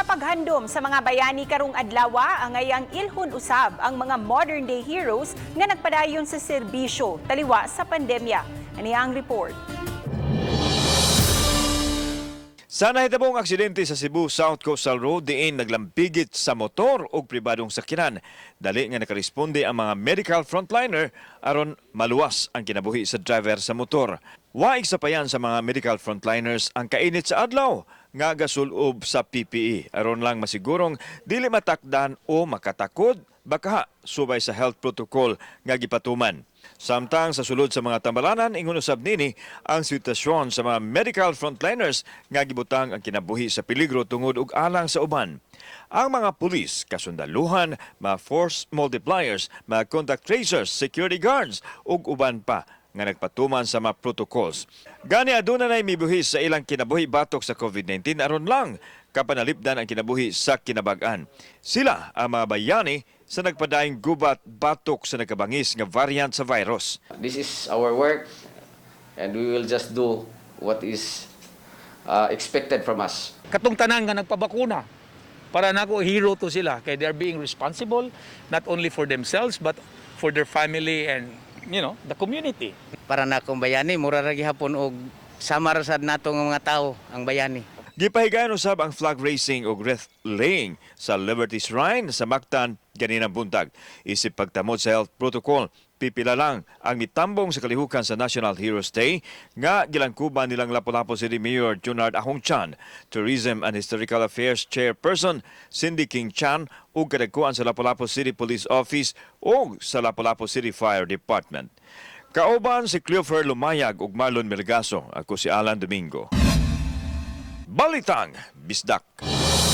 Sa paghandom sa mga bayani karong adlaw, angayang ilhon usab ang mga modern day heroes nga nagpadayon sa serbisyo taliwa sa pandemya. Ani ang report. Sa nahitabong aksidente sa Cebu South Coastal Road diin naglampigit sa motor o pribadong sakyanan. Dali nga nakaresponde ang mga medical frontliner aron maluwas ang kinabuhi sa driver sa motor. Waig sa payan sa mga medical frontliners ang kainit sa adlaw nga gasulob sa PPE aron lang masigurong dili matakdan o makatakod baka subay sa health protocol nga gipatuman. Samtang sa sulod sa mga tambalanan, ingon usab nini ang sitwasyon sa mga medical frontliners nga gibutang ang kinabuhi sa peligro tungod og alang sa uban. Ang mga pulis, kasundaluhan, mga force multipliers, mga contact tracers, security guards ug uban pa nga nagpatuman sa mga protocols. Gani aduna nay mibuhis sa ilang kinabuhi batok sa COVID-19 aron lang kapanalipdan ang kinabuhi sa kinabag-an. Sila ang mga bayani sa nagpadaing gubat batok sa nagkabangis nga variant sa virus. This is our work and we will just do what is expected from us. Katong tanan nga nagpabakuna para nako hero to sila kay they are being responsible not only for themselves but for their family and the community. Para na akong bayani mura ra gihapon og samar sad nato nga mga tawo ang bayani. Gipahigayon usab ang flag racing o wreath laying sa Liberty Shrine sa Mactan ganinang buntag. Isip pagtamod sa health protocol, pipila lang ang mitambong sa kalihukan sa National Heroes Day nga gilangkuban nilang Lapu-Lapu City Mayor Junard Ahongchan, Tourism and Historical Affairs Chairperson Cindy King Chan ug kadagkuan sa Lapu-Lapu City Police Office o sa Lapu-Lapu City Fire Department. Kauban si Cleofer Lumayag ug Marlon Melgaso. Ako si Alan Domingo. Balitang Bisdak.